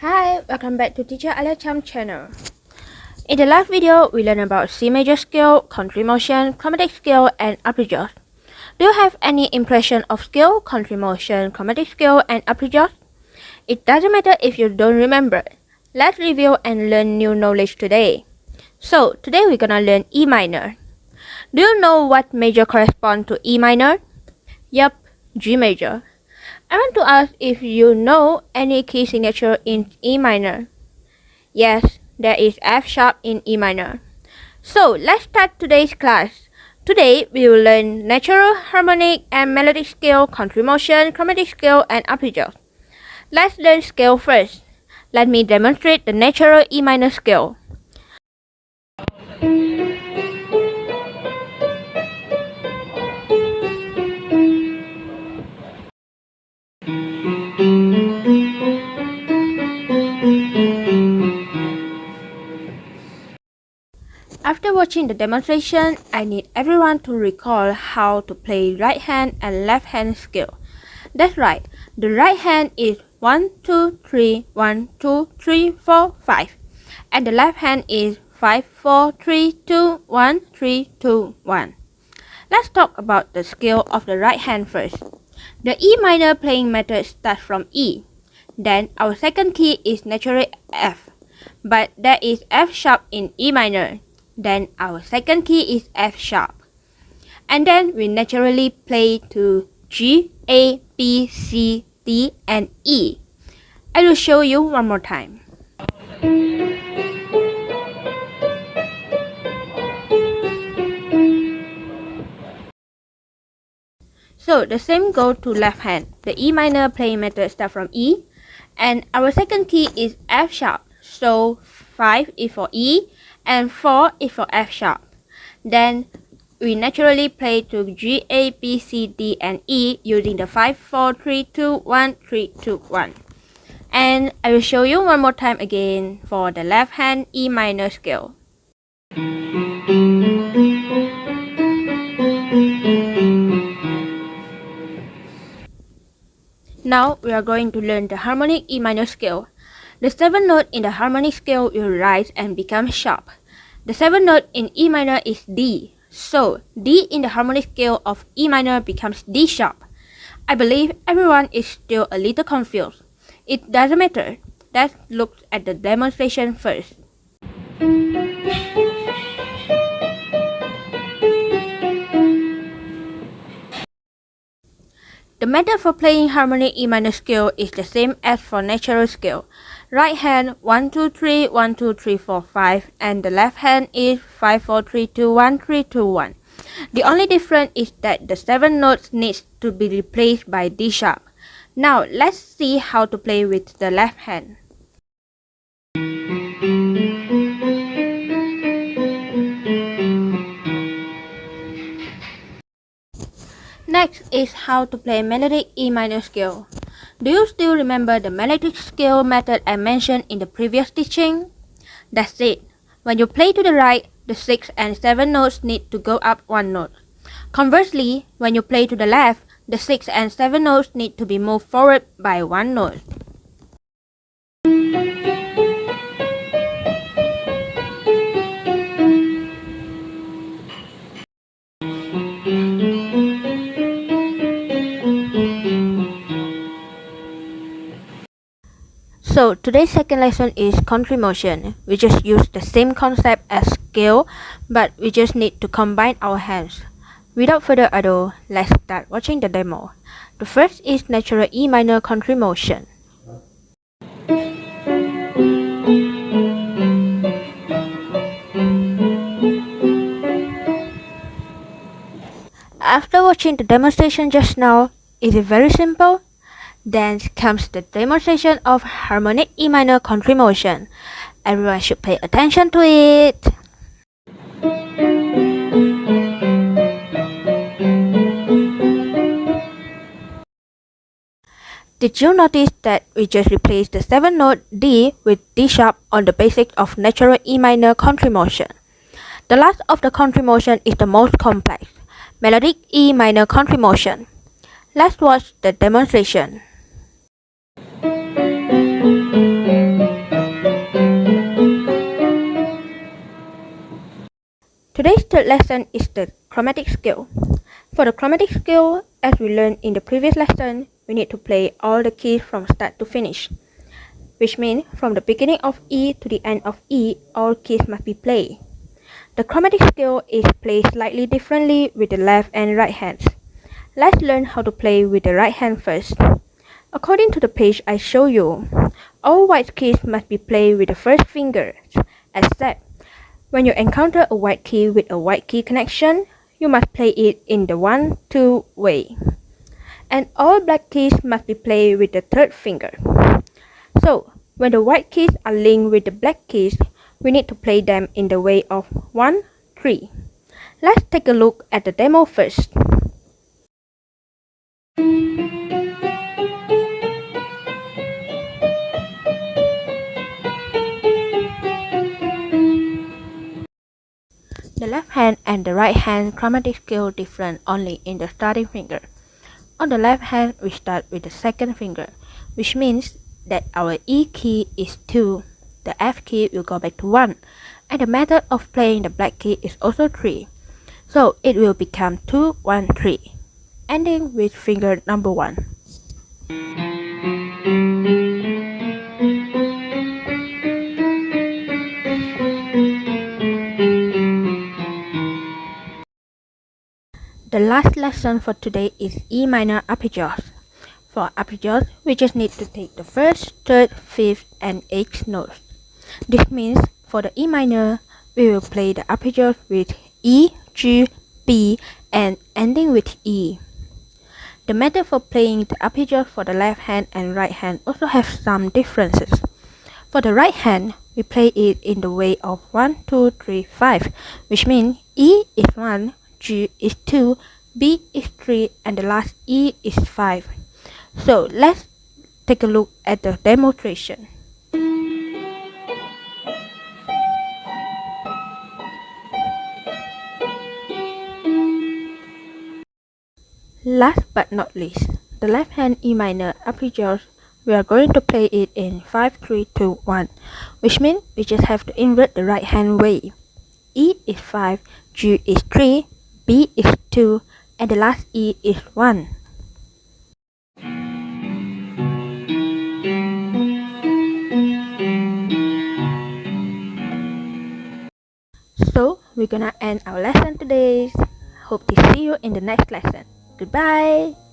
Hi, welcome back to Teacher Aliah Cham channel. In the last video, we learned about C major scale, country motion, chromatic scale, and arpeggios. Do you have any impression of scale, country motion, chromatic scale, and arpeggios? It doesn't matter if you don't remember. Let's review and learn new knowledge today. So, today we're gonna learn E minor. Do you know what major corresponds to E minor? Yup, G major. I want to ask if you know any key signature in E minor. Yes, there is F sharp in E minor. So let's start today's class. Today we will learn natural, harmonic, and melodic scale, country motion, chromatic scale, and arpeggios. Let's learn scale first. Let me demonstrate the natural E minor scale. After watching the demonstration, I need everyone to recall how to play right hand and left hand scale. That's right, the right hand is 1, 2, 3, 1, 2, 3, 4, 5. And the left hand is 5, 4, 3, 2, 1, 3, 2, 1. Let's talk about the scale of the right hand first. The E minor playing method starts from E. Then our second key is naturally F. But there is F sharp in E minor. Then our second key is F sharp. And then we naturally play to G, A, B, C, D, and E. I will show you one more time. So the same goes to left hand. The E minor playing method starts from E. And our second key is F sharp. So 5 is for E and 4 is for F sharp. Then we naturally play to G, A, B, C, D, and E using the 5, 4, 3, 2, 1, 3, 2, 1. And I will show you one more time again for the left hand E minor scale. Now we are going to learn the harmonic E minor scale. The 7th note in the harmonic scale will rise and become sharp. The 7th note in E minor is D, so D in the harmonic scale of E minor becomes D sharp. I believe everyone is still a little confused. It doesn't matter. Let's look at the demonstration first. The method for playing harmonic E minor scale is the same as for natural scale. Right hand 1, 2, 3, 1, 2, 3, 4, 5, and the left hand is 5, 4, 3, 2, 1, 3, 2, 1. The only difference is that the 7 notes needs to be replaced by D sharp. Now let's see how to play with the left hand. Next is how to play melodic E minor scale. Do you still remember the melodic scale method I mentioned in the previous teaching? That's it. When you play to the right, the 6 and 7 notes need to go up one note. Conversely, when you play to the left, the 6 and 7 notes need to be moved forward by one note. So today's second lesson is country motion. We just use the same concept as scale, but we just need to combine our hands. Without further ado, let's start watching the demo. The first is natural E minor country motion. After watching the demonstration just now, is it very simple? Then comes the demonstration of harmonic E minor country motion. Everyone should pay attention to it. Did you notice that we just replaced the 7th note D with D sharp on the basis of natural E minor country motion? The last of the country motion is the most complex, melodic E minor country motion. Let's watch the demonstration. Today's third lesson is the chromatic scale. For the chromatic scale, as we learned in the previous lesson, we need to play all the keys from start to finish, which means from the beginning of E to the end of E, all keys must be played. The chromatic scale is played slightly differently with the left and right hands. Let's learn how to play with the right hand first. According to the page I show you, all white keys must be played with the first finger, except when you encounter a white key with a white key connection, you must play it in the 1-2 way. And all black keys must be played with the third finger. So, when the white keys are linked with the black keys, we need to play them in the way of 1-3. Let's take a look at the demo first. The left hand and the right hand chromatic scale different only in the starting finger. On the left hand, we start with the second finger, which means that our E key is 2, the F key will go back to 1, and the method of playing the black key is also 3. So it will become 2-1-3, ending with finger number 1. The last lesson for today is E minor arpeggios. For arpeggios, we just need to take the first, third, fifth, and eighth notes. This means for the E minor, we will play the arpeggios with E, G, B, and ending with E. The method for playing the arpeggios for the left hand and right hand also have some differences. For the right hand, we play it in the way of 1-2-3-5, which means E is 1, G is 2, B is 3, and the last E is 5. So let's take a look at the demonstration. Last but not least, the left hand E minor arpeggios, we are going to play it in 5-3-2-1, which means we just have to invert the right hand way. E is 5, G is 3, B is 2, and the last E is 1. So, we're gonna end our lesson today. Hope to see you in the next lesson. Goodbye!